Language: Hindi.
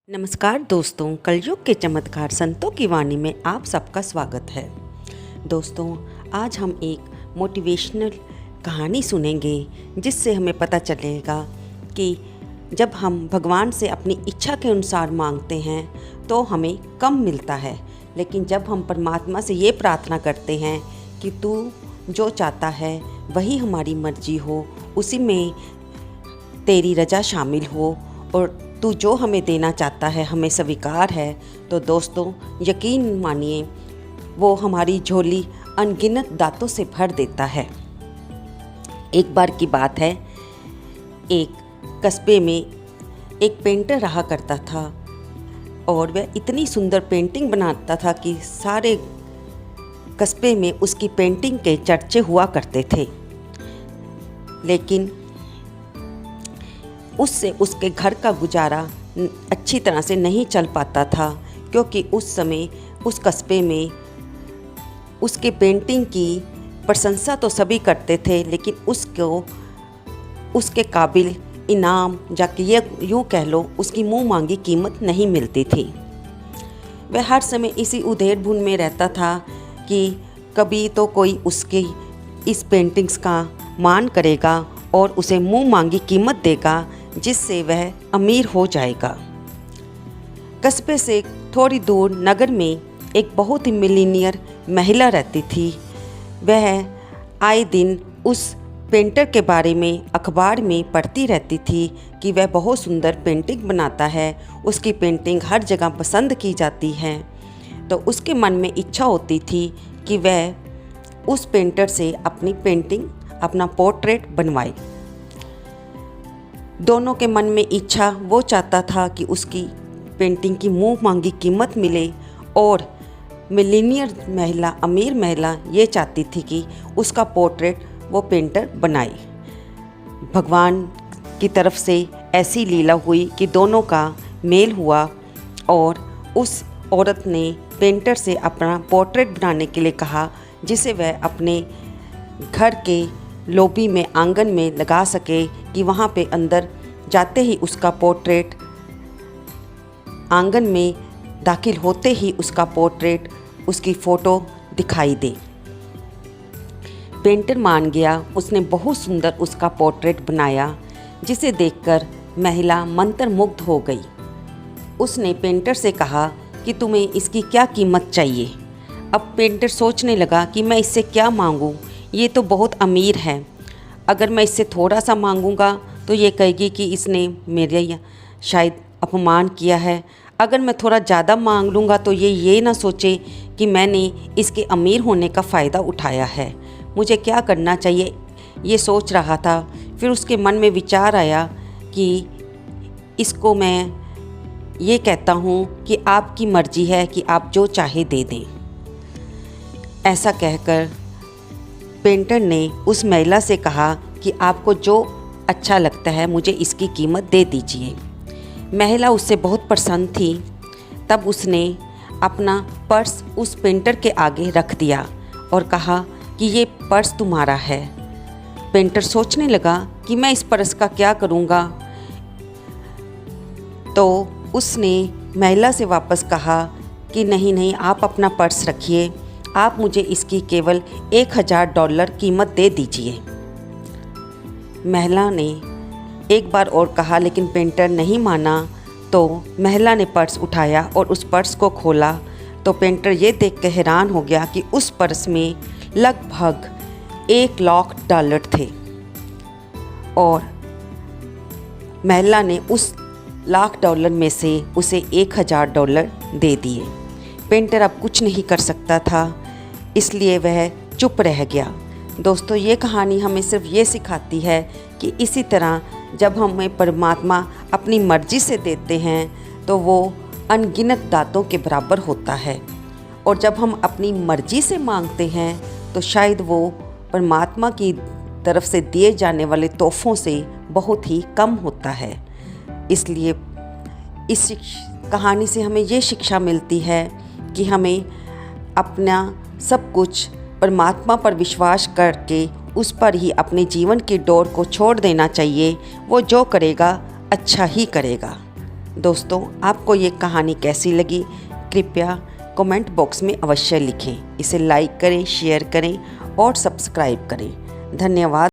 नमस्कार दोस्तों, कलयुग के चमत्कार संतों की वाणी में आप सबका स्वागत है। दोस्तों, आज हम एक मोटिवेशनल कहानी सुनेंगे जिससे हमें पता चलेगा कि जब हम भगवान से अपनी इच्छा के अनुसार मांगते हैं तो हमें कम मिलता है, लेकिन जब हम परमात्मा से ये प्रार्थना करते हैं कि तू जो चाहता है वही हमारी मर्जी हो, उसी में तेरी रजा शामिल हो और तू जो हमें देना चाहता है हमें स्वीकार है, तो दोस्तों यकीन मानिए वो हमारी झोली अनगिनत दातों से भर देता है। एक बार की बात है, एक कस्बे में एक पेंटर रहा करता था और वह इतनी सुंदर पेंटिंग बनाता था कि सारे कस्बे में उसकी पेंटिंग के चर्चे हुआ करते थे। लेकिन उससे उसके घर का गुजारा अच्छी तरह से नहीं चल पाता था, क्योंकि उस समय उस कस्बे में उसके पेंटिंग की प्रशंसा तो सभी करते थे, लेकिन उसको उसके काबिल इनाम जाके ये यूँ कह लो उसकी मुँह मांगी कीमत नहीं मिलती थी। वह हर समय इसी उधेड़-बुन में रहता था कि कभी तो कोई उसकी इस पेंटिंग्स का मान करेगा और उसे मुँह मांगी कीमत देगा, जिससे वह अमीर हो जाएगा। कस्बे से थोड़ी दूर नगर में एक बहुत ही मिलीनियर महिला रहती थी। वह आए दिन उस पेंटर के बारे में अखबार में पढ़ती रहती थी कि वह बहुत सुंदर पेंटिंग बनाता है, उसकी पेंटिंग हर जगह पसंद की जाती है। तो उसके मन में इच्छा होती थी कि वह उस पेंटर से अपनी पेंटिंग, अपना पोर्ट्रेट बनवाए। दोनों के मन में इच्छा, वो चाहता था कि उसकी पेंटिंग की मुँह मांगी कीमत मिले और मिलीनियर महिला, अमीर महिला ये चाहती थी कि उसका पोर्ट्रेट वो पेंटर बनाए। भगवान की तरफ से ऐसी लीला हुई कि दोनों का मेल हुआ और उस औरत ने पेंटर से अपना पोर्ट्रेट बनाने के लिए कहा, जिसे वह अपने घर के लॉबी में, आंगन में लगा सके कि वहाँ पे अंदर जाते ही उसका पोर्ट्रेट, आंगन में दाखिल होते ही उसका पोर्ट्रेट, उसकी फ़ोटो दिखाई दे। पेंटर मान गया। उसने बहुत सुंदर उसका पोर्ट्रेट बनाया, जिसे देखकर महिला मंत्रमुग्ध हो गई। उसने पेंटर से कहा कि तुम्हें इसकी क्या कीमत चाहिए। अब पेंटर सोचने लगा कि मैं इससे क्या मांगूं, ये तो बहुत अमीर है। अगर मैं इससे थोड़ा सा मांगूंगा तो ये कहेगी कि इसने मेरे शायद अपमान किया है। अगर मैं थोड़ा ज़्यादा मांग लूँगा तो ये ना सोचे कि मैंने इसके अमीर होने का फ़ायदा उठाया है। मुझे क्या करना चाहिए, ये सोच रहा था। फिर उसके मन में विचार आया कि इसको मैं ये कहता हूँ कि आपकी मर्ज़ी है कि आप जो चाहे दे दें। ऐसा कहकर पेंटर ने उस महिला से कहा कि आपको जो अच्छा लगता है मुझे इसकी कीमत दे दीजिए। महिला उससे बहुत प्रसन्न थी। तब उसने अपना पर्स उस पेंटर के आगे रख दिया और कहा कि ये पर्स तुम्हारा है। पेंटर सोचने लगा कि मैं इस पर्स का क्या करूँगा। तो उसने महिला से वापस कहा कि नहीं, आप अपना पर्स रखिए, आप मुझे इसकी केवल $1000 कीमत दे दीजिए। महिला ने एक बार और कहा, लेकिन पेंटर नहीं माना। तो महिला ने पर्स उठाया और उस पर्स को खोला तो पेंटर ये देख कर हैरान हो गया कि उस पर्स में लगभग $1,00,000 थे और महिला ने उस $1,00,000 में से उसे $1000 दे दिए। पेंटर अब कुछ नहीं कर सकता था, इसलिए वह चुप रह गया। दोस्तों, ये कहानी हमें सिर्फ ये सिखाती है कि इसी तरह जब हमें परमात्मा अपनी मर्ज़ी से देते हैं तो वो अनगिनत दातों के बराबर होता है, और जब हम अपनी मर्ज़ी से मांगते हैं तो शायद वो परमात्मा की तरफ से दिए जाने वाले तोहफ़ों से बहुत ही कम होता है। इसलिए इस कहानी से हमें ये शिक्षा मिलती है कि हमें अपना सब कुछ परमात्मा पर विश्वास करके उस पर ही अपने जीवन की डोर को छोड़ देना चाहिए। वो जो करेगा अच्छा ही करेगा। दोस्तों, आपको ये कहानी कैसी लगी कृपया कमेंट बॉक्स में अवश्य लिखें। इसे लाइक करें, शेयर करें और सब्सक्राइब करें। धन्यवाद।